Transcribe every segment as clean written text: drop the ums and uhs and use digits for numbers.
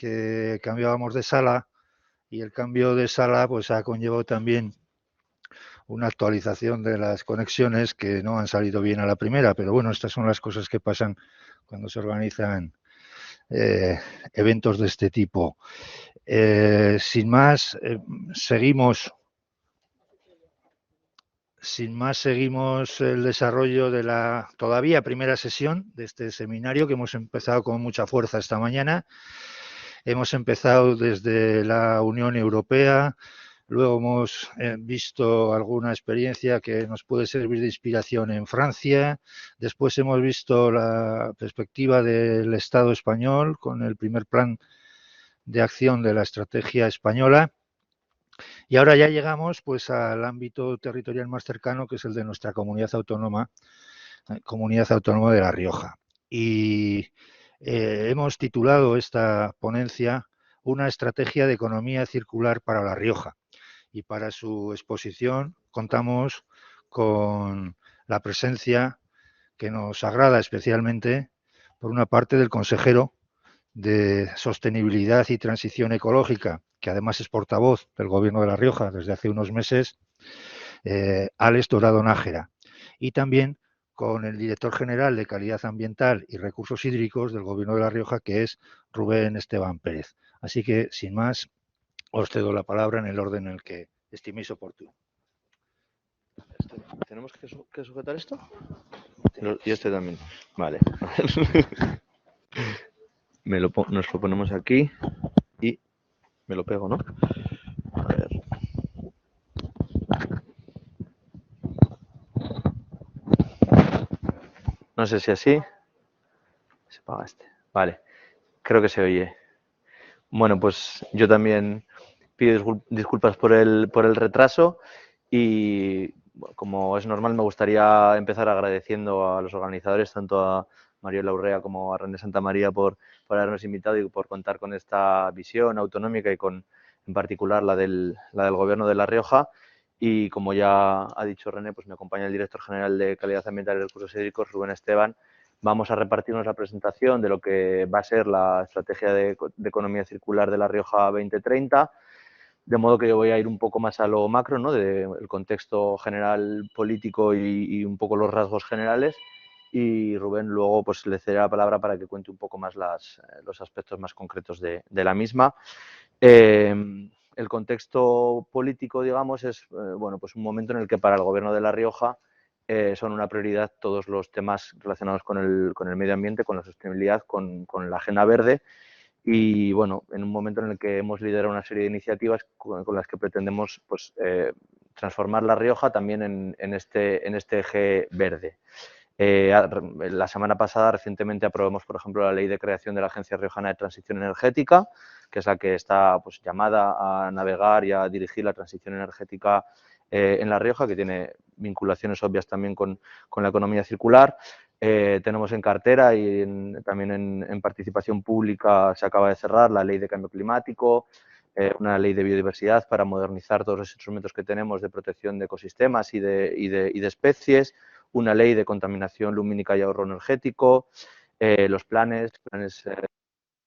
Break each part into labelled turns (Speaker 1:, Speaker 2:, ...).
Speaker 1: que cambiábamos de sala y el cambio de sala pues ha conllevado también una actualización de las conexiones que no han salido bien a la primera, pero bueno, estas son las cosas que pasan cuando se organizan eventos de este tipo. Sin más, seguimos el desarrollo de la todavía primera sesión de este seminario que hemos empezado con mucha fuerza esta mañana. Hemos empezado desde la Unión Europea, luego hemos visto alguna experiencia que nos puede servir de inspiración en Francia, después hemos visto la perspectiva del Estado español con el primer plan de acción de la estrategia española. Y ahora ya llegamos pues al ámbito territorial más cercano, que es el de nuestra comunidad autónoma de La Rioja. Y hemos titulado esta ponencia Una estrategia de economía circular para La Rioja. Y para su exposición contamos con la presencia que nos agrada especialmente, por una parte, del consejero de Sostenibilidad y Transición Ecológica, que además es portavoz del Gobierno de La Rioja desde hace unos meses, Alex Dorado Nájera, y también con el director general de Calidad Ambiental y Recursos Hídricos del Gobierno de La Rioja, que es Rubén Esteban Pérez. Así que, sin más, os cedo la palabra en el orden en el que estiméis oportuno.
Speaker 2: ¿Tenemos que sujetar esto? Y este también. Vale. Nos lo ponemos aquí y me lo pego, ¿no? A ver. No sé si así. Se apaga este. Vale. Creo que se oye. Bueno, pues yo también pido disculpas por el retraso y, como es normal, me gustaría empezar agradeciendo a los organizadores, tanto a Mario Laurrea como a René Santamaría, por habernos invitado y por contar con esta visión autonómica y con, en particular, la del Gobierno de La Rioja. Y, como ya ha dicho René, pues me acompaña el director general de Calidad Ambiental y Recursos Hídricos, Rubén Esteban. Vamos a repartirnos la presentación de lo que va a ser la estrategia de economía circular de La Rioja 2030, de modo que yo voy a ir un poco más a lo macro, ¿no?, del contexto general político y un poco los rasgos generales, y Rubén luego pues le cederé la palabra para que cuente un poco más los aspectos más concretos de la misma. El contexto político, digamos, es bueno, pues un momento en el que para el Gobierno de La Rioja son una prioridad todos los temas relacionados con el medio ambiente, con la sostenibilidad, con la agenda verde. Y, bueno, en un momento en el que hemos liderado una serie de iniciativas con las que pretendemos pues, transformar La Rioja también en este eje verde. La semana pasada, recientemente, aprobamos, por ejemplo, la Ley de Creación de la Agencia Riojana de Transición Energética, que es la que está pues, llamada a navegar y a dirigir la transición energética en La Rioja, que tiene vinculaciones obvias también con la economía circular. Tenemos en cartera y también en participación pública se acaba de cerrar la Ley de Cambio Climático, una ley de biodiversidad para modernizar todos los instrumentos que tenemos de protección de ecosistemas y de especies, una ley de contaminación lumínica y ahorro energético, los planes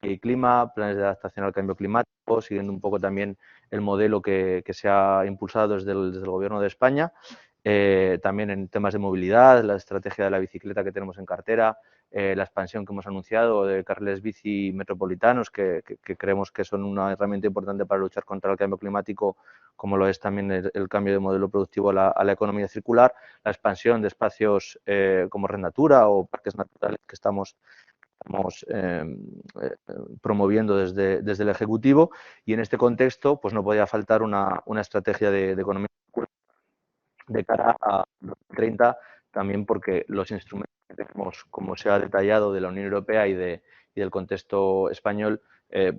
Speaker 2: y clima, planes de adaptación al cambio climático, siguiendo un poco también el modelo que se ha impulsado desde el Gobierno de España. También en temas de movilidad, la estrategia de la bicicleta que tenemos en cartera, la expansión que hemos anunciado de carriles bici metropolitanos, que creemos que son una herramienta importante para luchar contra el cambio climático, como lo es también el cambio de modelo productivo a la economía circular, la expansión de espacios como Red Natura o parques naturales que estamos promoviendo desde el Ejecutivo. Y en este contexto pues no podía faltar una estrategia de economía circular de cara a 2030, también porque los instrumentos que tenemos, como se ha detallado, de la Unión Europea y del contexto español,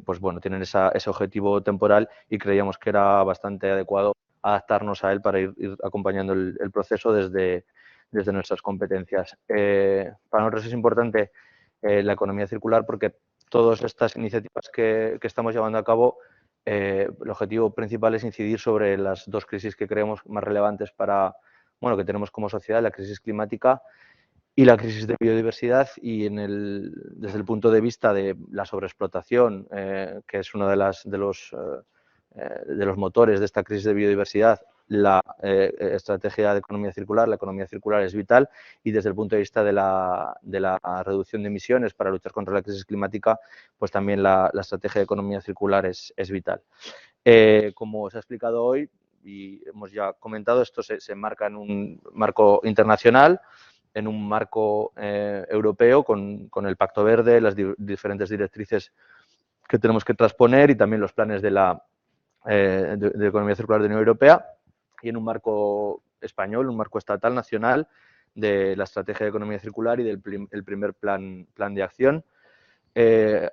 Speaker 2: pues bueno, tienen ese objetivo temporal y creíamos que era bastante adecuado adaptarnos a él para ir acompañando el proceso desde nuestras competencias. Para nosotros es importante la economía circular porque todas estas iniciativas que estamos llevando a cabo, el objetivo principal es incidir sobre las dos crisis que creemos más relevantes que tenemos como sociedad, la crisis climática y la crisis de biodiversidad, y desde el punto de vista de la sobreexplotación, que es uno de los motores de esta crisis de biodiversidad, la estrategia de economía circular. La economía circular es vital, y desde el punto de vista de la reducción de emisiones para luchar contra la crisis climática, pues también la estrategia de economía circular es vital. Como os he explicado hoy y hemos ya comentado, esto se enmarca en un marco internacional, en un marco europeo con el Pacto Verde, las diferentes directrices que tenemos que transponer y también los planes de economía circular de la Unión Europea, y en un marco español, un marco estatal, nacional, de la estrategia de economía circular y del primer plan de acción.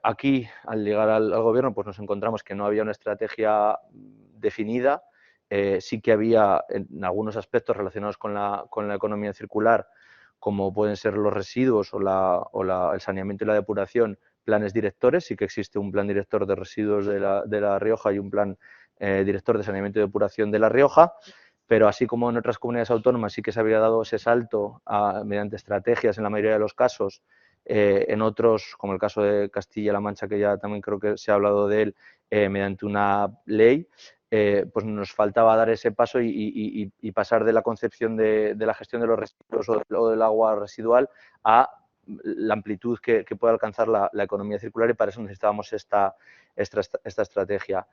Speaker 2: Aquí, al llegar al gobierno, pues nos encontramos que no había una estrategia definida. Sí que había en algunos aspectos relacionados con la economía circular, como pueden ser los residuos o el saneamiento y la depuración, planes directores. Sí que existe un plan director de residuos de La Rioja y un plan director de saneamiento y depuración de La Rioja, pero así como en otras comunidades autónomas sí que se había dado ese salto mediante estrategias en la mayoría de los casos. En otros, como el caso de Castilla-La Mancha, que ya también creo que se ha hablado de él, mediante una ley, pues nos faltaba dar ese paso y pasar de la concepción de la gestión de los residuos o del agua residual a la amplitud que puede alcanzar la economía circular, y para eso necesitábamos esta estrategia.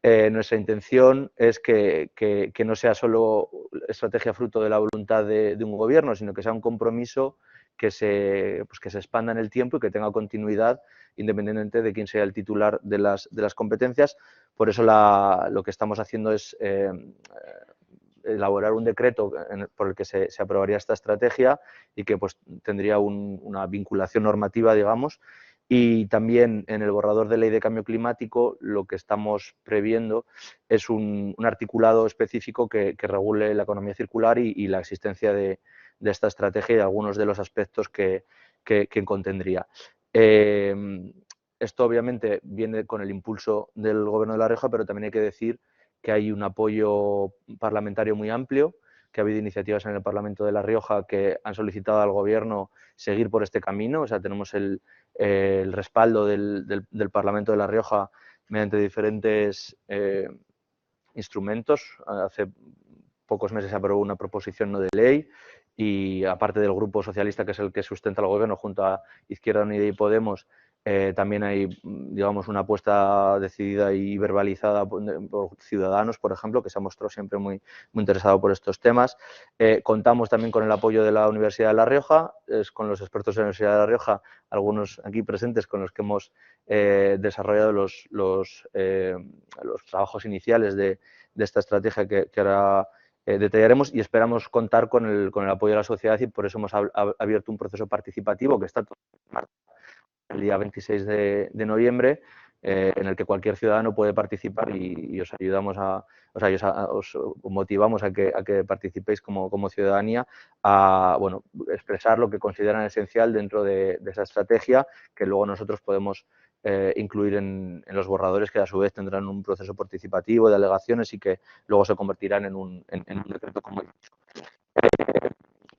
Speaker 2: Nuestra intención es que no sea solo estrategia fruto de la voluntad de un gobierno, sino que sea un compromiso que se expanda en el tiempo y que tenga continuidad independientemente de quién sea el titular de las competencias. Por eso lo que estamos haciendo es elaborar un decreto por el que se aprobaría esta estrategia y que pues tendría una vinculación normativa, digamos. Y también en el borrador de ley de cambio climático lo que estamos previendo es un articulado específico que regule la economía circular y la existencia de esta estrategia y de algunos de los aspectos que contendría. Esto obviamente viene con el impulso del Gobierno de La Rioja, pero también hay que decir que hay un apoyo parlamentario muy amplio, que ha habido iniciativas en el Parlamento de La Rioja que han solicitado al Gobierno seguir por este camino. O sea, tenemos el respaldo del Parlamento de La Rioja mediante diferentes instrumentos. Hace pocos meses se aprobó una proposición no de ley, y aparte del Grupo Socialista, que es el que sustenta el Gobierno, junto a Izquierda Unida y Podemos, también hay, digamos, una apuesta decidida y verbalizada por Ciudadanos, por ejemplo, que se ha mostrado siempre muy interesado por estos temas. Contamos también con el apoyo de la Universidad de La Rioja, con los expertos de la Universidad de La Rioja, algunos aquí presentes, con los que hemos desarrollado los trabajos iniciales de esta estrategia que ahora detallaremos, y esperamos contar con el apoyo de la sociedad, y por eso hemos abierto un proceso participativo que está el día 26 de noviembre, en el que cualquier ciudadano puede participar, y os ayudamos os motivamos a que participéis como ciudadanía a expresar lo que consideran esencial dentro de esa estrategia, que luego nosotros podemos incluir en los borradores, que a su vez tendrán un proceso participativo de alegaciones y que luego se convertirán en un decreto, como he dicho.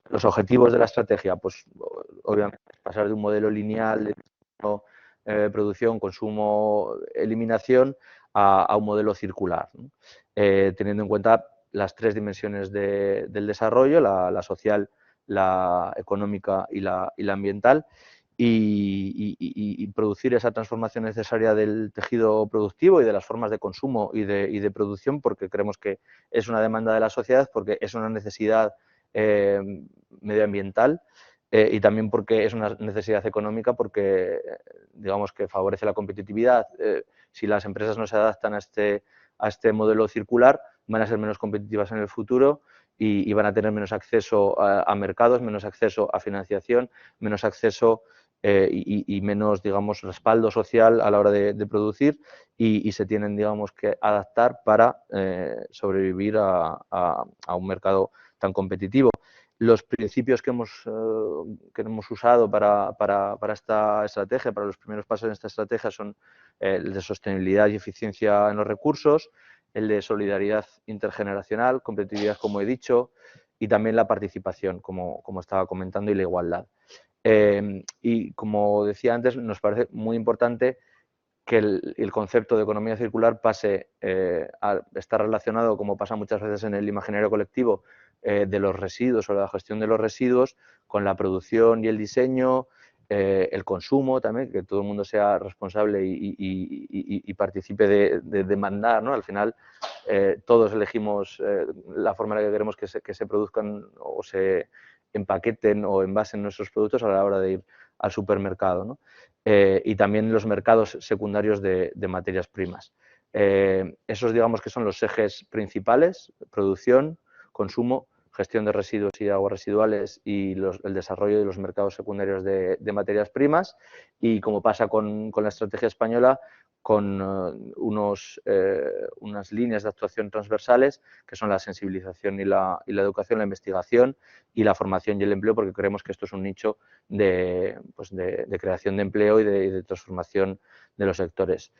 Speaker 2: Los objetivos de la estrategia, pues obviamente pasar de un modelo lineal de producción, consumo, eliminación a un modelo circular, ¿no? Teniendo en cuenta las tres dimensiones del desarrollo, la social, la económica y la ambiental, y producir esa transformación necesaria del tejido productivo y de las formas de consumo y de producción, porque creemos que es una demanda de la sociedad, porque es una necesidad medioambiental, y también porque es una necesidad económica, porque digamos que favorece la competitividad. Si las empresas no se adaptan a este modelo circular, van a ser menos competitivas en el futuro y van a tener menos acceso a mercados, menos acceso a financiación, menos acceso y menos, digamos, respaldo social a la hora de producir, y se tienen, digamos, que adaptar para sobrevivir a un mercado tan competitivo. Los principios que hemos usado para esta estrategia, para los primeros pasos en esta estrategia, son el de sostenibilidad y eficiencia en los recursos, el de solidaridad intergeneracional, competitividad, como he dicho, y también la participación, como estaba comentando, y la igualdad. Y como decía antes, nos parece muy importante que el concepto de economía circular pase a estar relacionado, como pasa muchas veces en el imaginario colectivo, de los residuos o la gestión de los residuos, con la producción y el diseño, el consumo también, que todo el mundo sea responsable y participe de demandar, ¿no? Al final, todos elegimos la forma en la que queremos que se produzcan o se empaqueten o envasen nuestros productos a la hora de ir al supermercado, ¿no? Y también los mercados secundarios de materias primas. Esos, digamos, que son los ejes principales: producción, consumo, gestión de residuos y aguas residuales y el desarrollo de los mercados secundarios de materias primas. Y como pasa con la estrategia española, con unas líneas de actuación transversales, que son la sensibilización y la educación, la investigación y la formación y el empleo, porque creemos que esto es un nicho de creación de empleo y de transformación de los sectores.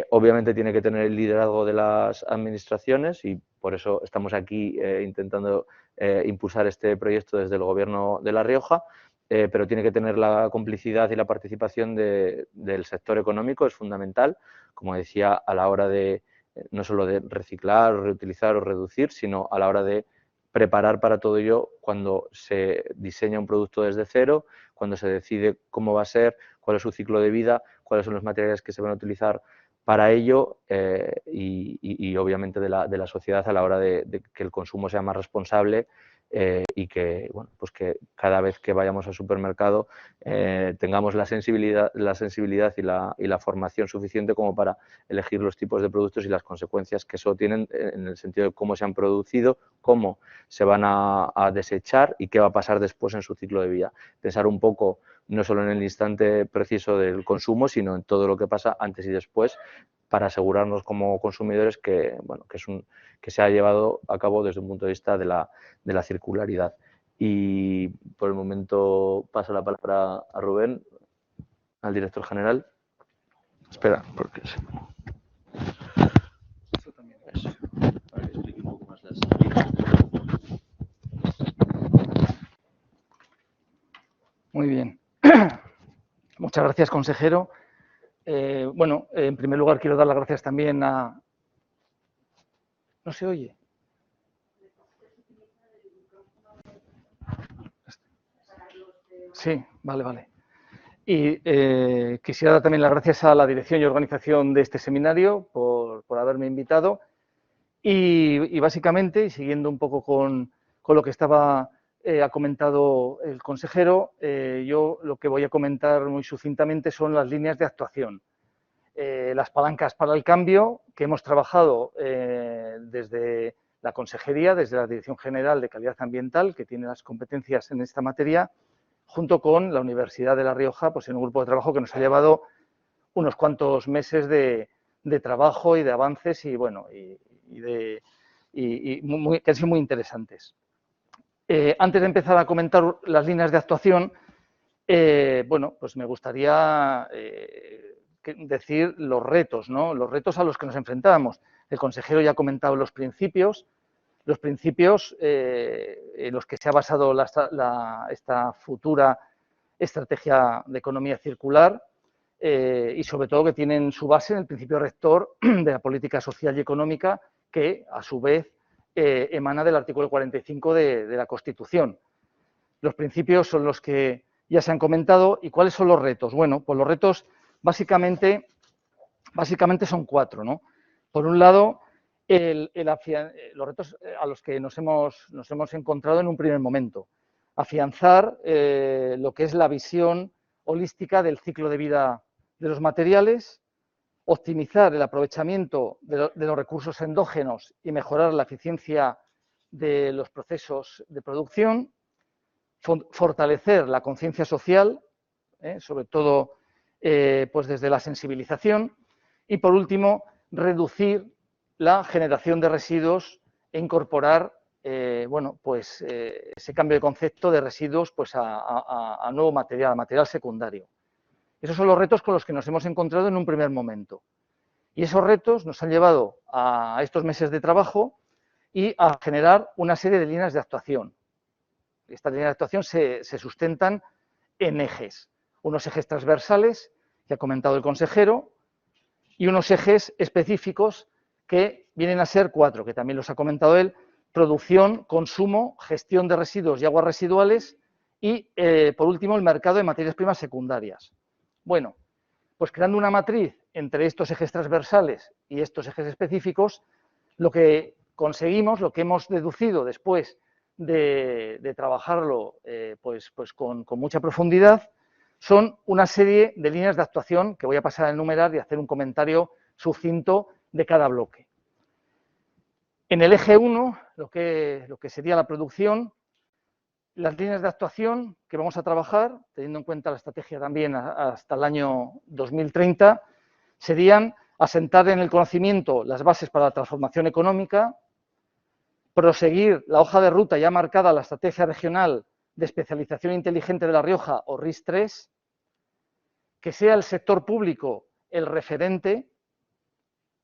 Speaker 2: Obviamente tiene que tener el liderazgo de las administraciones y por eso estamos aquí intentando impulsar este proyecto desde el Gobierno de La Rioja, pero tiene que tener la complicidad y la participación del sector económico, es fundamental, como decía, a la hora de no solo de reciclar, reutilizar o reducir, sino a la hora de preparar para todo ello cuando se diseña un producto desde cero, cuando se decide cómo va a ser, cuál es su ciclo de vida, cuáles son los materiales que se van a utilizar para ello y obviamente de la sociedad a la hora de que el consumo sea más responsable y que, bueno, pues que cada vez que vayamos al supermercado tengamos la sensibilidad y la formación suficiente como para elegir los tipos de productos y las consecuencias que eso tienen en el sentido de cómo se han producido, cómo se van a desechar y qué va a pasar después en su ciclo de vida. Pensar un poco no solo en el instante preciso del consumo, sino en todo lo que pasa antes y después, para asegurarnos como consumidores que, bueno, que se ha llevado a cabo desde un punto de vista de la circularidad. Y por el momento paso la palabra a Rubén, al director general. Espera, porque eso. Para que explique un poco más las líneas.
Speaker 3: Muy bien. Muchas gracias, consejero. Bueno, en primer lugar quiero dar las gracias también a... ¿No se oye? Sí, vale. Y quisiera dar también las gracias a la dirección y organización de este seminario por haberme invitado. Y básicamente, siguiendo un poco con lo que ha comentado el consejero, yo lo que voy a comentar muy sucintamente son las líneas de actuación. Las palancas para el cambio que hemos trabajado desde la Consejería, desde la Dirección General de Calidad Ambiental, que tiene las competencias en esta materia, junto con la Universidad de La Rioja, pues en un grupo de trabajo que nos ha llevado unos cuantos meses de trabajo y de avances y, bueno, que han sido muy interesantes. Antes de empezar a comentar las líneas de actuación, bueno, pues me gustaría decir los retos, ¿no? Los retos a los que nos enfrentábamos. El consejero ya ha comentado los principios en los que se ha basado esta futura estrategia de economía circular y sobre todo que tienen su base en el principio rector de la política social y económica que a su vez emana del artículo 45 de la Constitución. Los principios son los que ya se han comentado. ¿Y cuáles son los retos? Bueno, pues los retos básicamente son cuatro, ¿no? Por un lado, los retos a los que nos hemos encontrado en un primer momento. Afianzar lo que es la visión holística del ciclo de vida de los materiales, optimizar el aprovechamiento de los recursos endógenos y mejorar la eficiencia de los procesos de producción, fortalecer la conciencia social, sobre todo pues desde la sensibilización, y por último, reducir la generación de residuos e incorporar bueno, pues, ese cambio de concepto de residuos pues, a nuevo material, a material secundario. Esos son los retos con los que nos hemos encontrado en un primer momento. Y esos retos nos han llevado a estos meses de trabajo y a generar una serie de líneas de actuación. Estas líneas de actuación se sustentan en ejes, unos ejes transversales, que ha comentado el consejero, y unos ejes específicos que vienen a ser 4, que también los ha comentado él: producción, consumo, gestión de residuos y aguas residuales y, por último, el mercado de materias primas secundarias. Bueno, pues creando una matriz entre estos ejes transversales y estos ejes específicos, lo que conseguimos, lo que hemos deducido después de trabajarlo pues con mucha profundidad, son una serie de líneas de actuación que voy a pasar a enumerar y hacer un comentario sucinto de cada bloque. En el eje 1, lo que sería la producción, las líneas de actuación que vamos a trabajar, teniendo en cuenta la estrategia también hasta el año 2030, serían asentar en el conocimiento las bases para la transformación económica, proseguir la hoja de ruta ya marcada, la estrategia regional de especialización inteligente de La Rioja, o RIS3, que sea el sector público el referente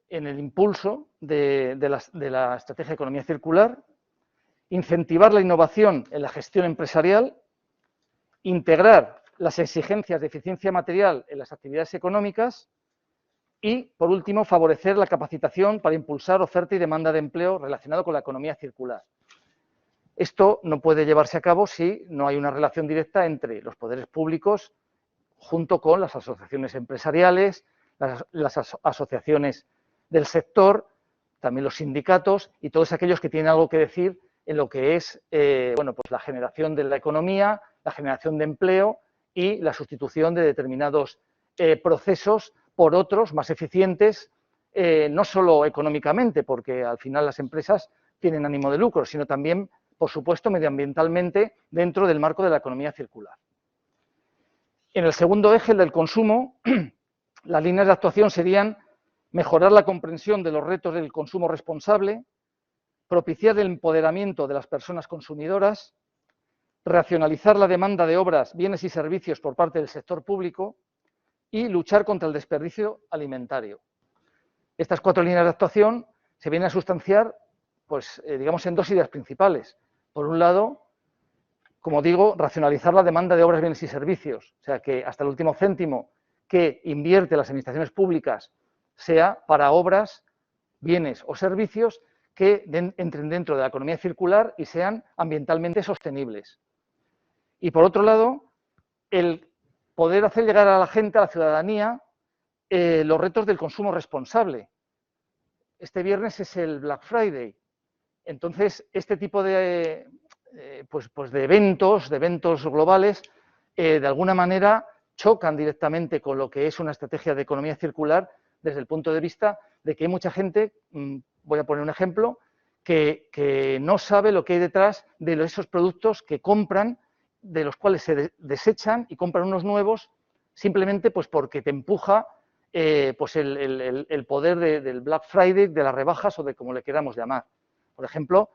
Speaker 3: en el impulso de la estrategia de economía circular, incentivar la innovación en la gestión empresarial, integrar las exigencias de eficiencia material en las actividades económicas y, por último, favorecer la capacitación para impulsar oferta y demanda de empleo relacionado con la economía circular. Esto no puede llevarse a cabo si no hay una relación directa entre los poderes públicos junto con las asociaciones empresariales, las asociaciones del sector, también los sindicatos y todos aquellos que tienen algo que decir en lo que es bueno, pues la generación de la economía, la generación de empleo y la sustitución de determinados procesos por otros más eficientes, no solo económicamente, porque al final las empresas tienen ánimo de lucro, sino también, por supuesto, medioambientalmente dentro del marco de la economía circular. En el segundo eje, el del consumo, las líneas de actuación serían mejorar la comprensión de los retos del consumo responsable, propiciar el empoderamiento de las personas consumidoras, racionalizar la demanda de obras, bienes y servicios por parte del sector público y luchar contra el desperdicio alimentario. Estas 4 líneas de actuación se vienen a sustanciar, pues, digamos, en 2 ideas principales. Por un lado, como digo, racionalizar la demanda de obras, bienes y servicios, o sea, que hasta el último céntimo que invierte las administraciones públicas sea para obras, bienes o servicios que entren dentro de la economía circular y sean ambientalmente sostenibles. Y por otro lado, el poder hacer llegar a la gente, a la ciudadanía, los retos del consumo responsable. Este viernes es el Black Friday. Entonces, este tipo de, pues de eventos globales, de alguna manera chocan directamente con lo que es una estrategia de economía circular desde el punto de vista de que hay mucha gente, voy a poner un ejemplo, que no sabe lo que hay detrás de esos productos que compran, de los cuales se desechan y compran unos nuevos, simplemente pues porque te empuja pues el poder del Black Friday, de las rebajas o de como le queramos llamar. Por ejemplo,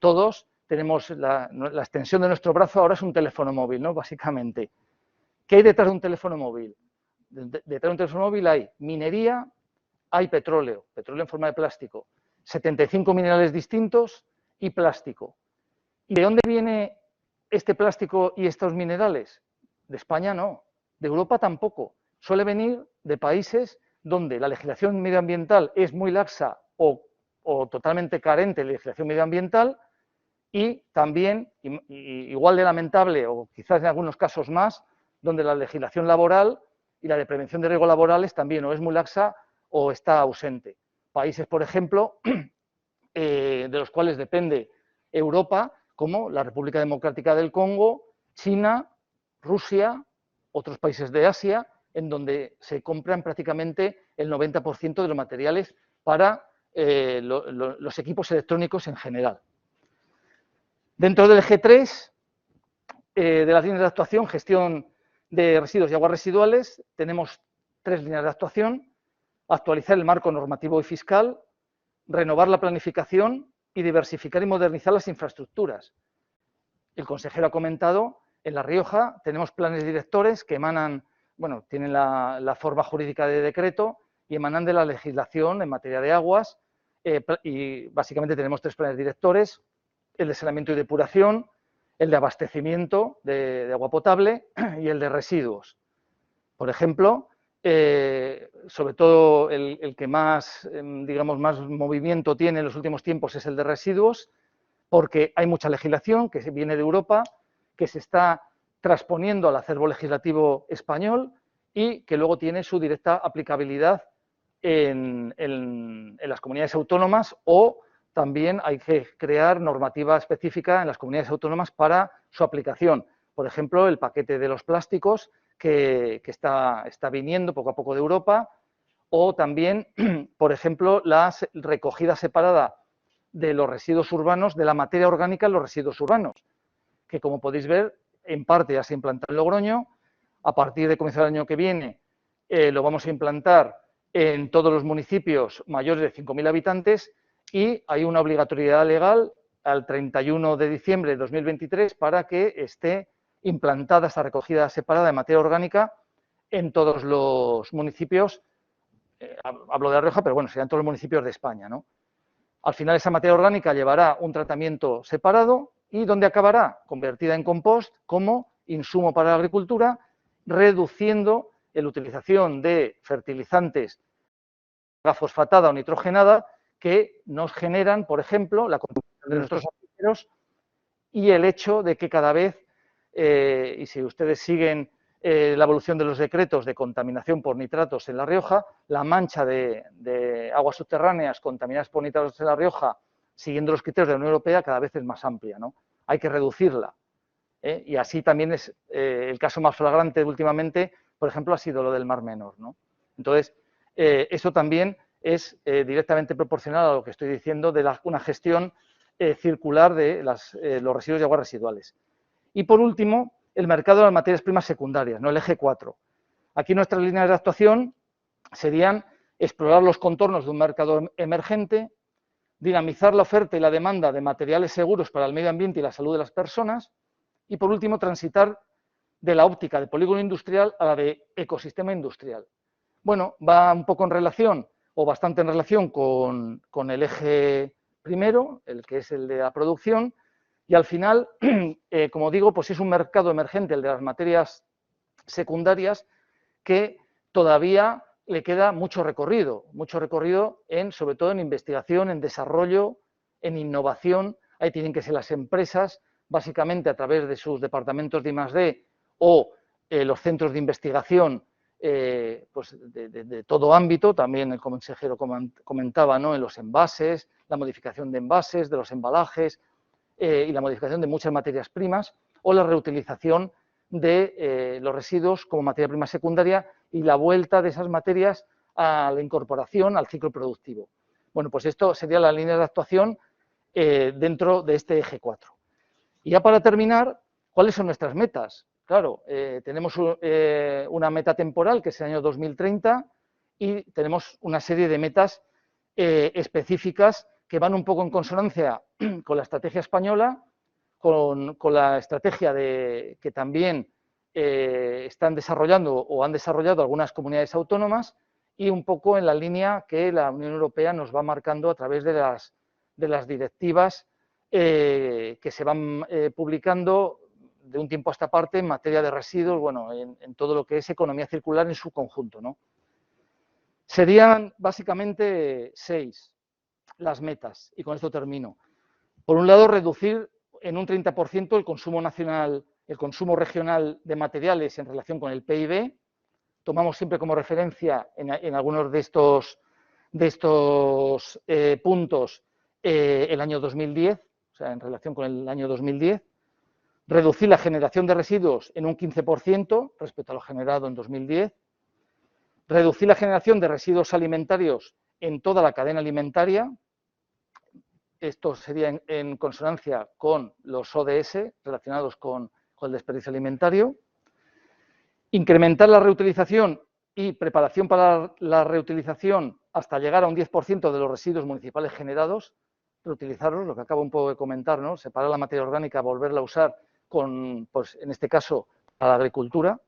Speaker 3: todos tenemos la extensión de nuestro brazo, ahora es un teléfono móvil, ¿no? Básicamente. ¿Qué hay detrás de un teléfono móvil? Detrás de un teléfono móvil hay minería, hay petróleo en forma de plástico, 75 minerales distintos y plástico. ¿Y de dónde viene este plástico y estos minerales? De España no, de Europa tampoco. Suele venir de países donde la legislación medioambiental es muy laxa o totalmente carente de legislación medioambiental y también, igual de lamentable o quizás en algunos casos más, donde la legislación laboral y la de prevención de riesgos laborales también o es muy laxa o está ausente. Países, por ejemplo, de los cuales depende Europa, como la República Democrática del Congo, China, Rusia, otros países de Asia, en donde se compran prácticamente el 90% de los materiales para los equipos electrónicos en general. Dentro del eje 3 de las líneas de actuación, gestión de residuos y aguas residuales, tenemos 3 líneas de actuación: actualizar el marco normativo y fiscal, renovar la planificación y diversificar y modernizar las infraestructuras. El consejero ha comentado, en La Rioja tenemos planes directores que emanan, bueno, tienen la forma jurídica de decreto y emanan de la legislación en materia de aguas, y básicamente tenemos 3 planes directores: el de saneamiento y depuración, el de abastecimiento de agua potable y el de residuos. Por ejemplo, sobre todo el que más, digamos, más movimiento tiene en los últimos tiempos es el de residuos, porque hay mucha legislación que viene de Europa, que se está transponiendo al acervo legislativo español y que luego tiene su directa aplicabilidad en las comunidades autónomas, o también hay que crear normativa específica en las comunidades autónomas para su aplicación. Por ejemplo, el paquete de los plásticos que está viniendo poco a poco de Europa, o también, por ejemplo, la recogida separada de los residuos urbanos, de la materia orgánica en los residuos urbanos, que, como podéis ver, en parte ya se implanta en Logroño. A partir de comienzo del año que viene lo vamos a implantar en todos los municipios mayores de 5.000 habitantes, y hay una obligatoriedad legal al 31 de diciembre de 2023 para que esté implantada esta recogida separada de materia orgánica en todos los municipios. Hablo de La Rioja, pero bueno, serían todos los municipios de España, ¿no? Al final esa materia orgánica llevará un tratamiento separado y ¿dónde acabará? Convertida en compost como insumo para la agricultura, reduciendo la utilización de fertilizantes fosfatada o nitrogenada que nos generan, por ejemplo, la contaminación de nuestros acuíferos, y el hecho de que cada vez, y si ustedes siguen la evolución de los decretos de contaminación por nitratos en La Rioja, la mancha de aguas subterráneas contaminadas por nitratos en La Rioja, siguiendo los criterios de la Unión Europea, cada vez es más amplia, ¿no? Hay que reducirla. Y así también es el caso más flagrante últimamente, por ejemplo, ha sido lo del Mar Menor, ¿no? Entonces, eso también es directamente proporcional a lo que estoy diciendo de una gestión circular de los residuos y aguas residuales. Y por último, el mercado de las materias primas secundarias, ¿no? El eje 4. Aquí nuestras líneas de actuación serían explorar los contornos de un mercado emergente, dinamizar la oferta y la demanda de materiales seguros para el medio ambiente y la salud de las personas, y por último, transitar de la óptica de polígono industrial a la de ecosistema industrial. Bueno, va un poco en relación, o bastante en relación, con el eje primero, el que es el de la producción, y al final, como digo, pues es un mercado emergente, el de las materias secundarias, que todavía le queda mucho recorrido sobre todo en investigación, en desarrollo, en innovación. Ahí tienen que ser las empresas, básicamente a través de sus departamentos de I+D o los centros de investigación, pues de todo ámbito. También el consejero comentaba, ¿no?, en los envases, la modificación de envases, de los embalajes, y la modificación de muchas materias primas, o la reutilización de los residuos como materia prima secundaria y la vuelta de esas materias a la incorporación al ciclo productivo. Bueno, pues esto sería la línea de actuación dentro de este eje 4. Y ya para terminar, ¿cuáles son nuestras metas? Claro, tenemos una meta temporal, que es el año 2030, y tenemos una serie de metas específicas que van un poco en consonancia con la estrategia española, con la estrategia que también están desarrollando o han desarrollado algunas comunidades autónomas, y un poco en la línea que la Unión Europea nos va marcando a través de las directivas que se van publicando de un tiempo a esta parte en materia de residuos, bueno, en todo lo que es economía circular en su conjunto, ¿no? Serían básicamente 6 las metas, y con esto termino. Por un lado, reducir en un 30% el consumo nacional, el consumo regional de materiales en relación con el PIB. Tomamos siempre como referencia en algunos de estos puntos el año 2010, o sea, en relación con el año 2010. Reducir la generación de residuos en un 15% respecto a lo generado en 2010. Reducir la generación de residuos alimentarios en toda la cadena alimentaria. Esto sería en consonancia con los ODS relacionados con el desperdicio alimentario. Incrementar la reutilización y preparación para la reutilización hasta llegar a un 10% de los residuos municipales generados. Reutilizarlos, lo que acabo un poco de comentar, ¿no? Separar la materia orgánica, volverla a usar pues en este caso, para la agricultura.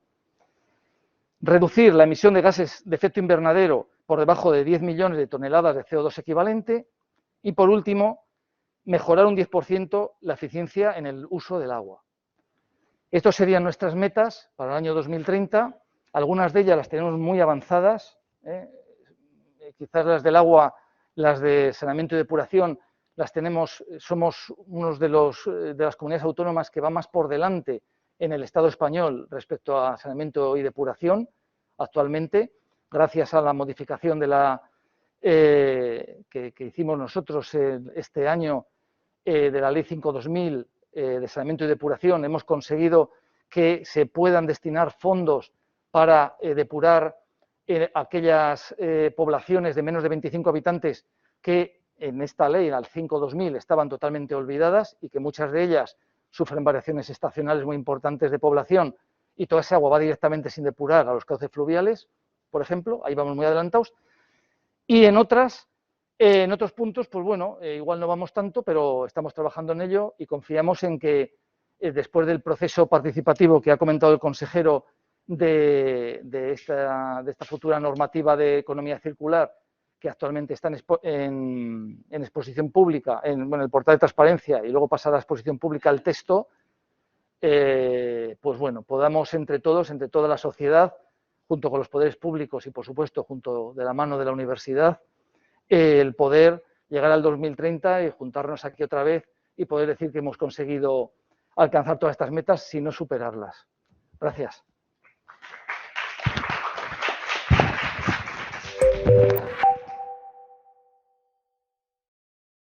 Speaker 3: Reducir la emisión de gases de efecto invernadero por debajo de 10 millones de toneladas de CO2 equivalente. Y por último, mejorar un 10% la eficiencia en el uso del agua. Estas serían nuestras metas para el año 2030. Algunas de ellas las tenemos muy avanzadas. Quizás las del agua, las de saneamiento y depuración, las tenemos, somos uno de las comunidades autónomas que va más por delante en el Estado español respecto a saneamiento y depuración actualmente, gracias a la modificación de que hicimos nosotros este año de la Ley 5/2000 de saneamiento y depuración. Hemos conseguido que se puedan destinar fondos para depurar aquellas poblaciones de menos de 25 habitantes que en esta ley, al 5/2000, estaban totalmente olvidadas y que muchas de ellas sufren variaciones estacionales muy importantes de población y toda esa agua va directamente sin depurar a los cauces fluviales, por ejemplo, ahí vamos muy adelantados. Y en otros puntos, pues bueno, igual no vamos tanto, pero estamos trabajando en ello y confiamos en que después del proceso participativo que ha comentado el consejero de esta futura normativa de economía circular, que actualmente está en exposición pública, en el portal de transparencia, y luego pasará a exposición pública el texto, pues bueno, podamos entre todos, entre toda la sociedad, junto con los poderes públicos y, por supuesto, junto de la mano de la universidad, el poder llegar al 2030 y juntarnos aquí otra vez y poder decir que hemos conseguido alcanzar todas estas metas, si no superarlas. Gracias.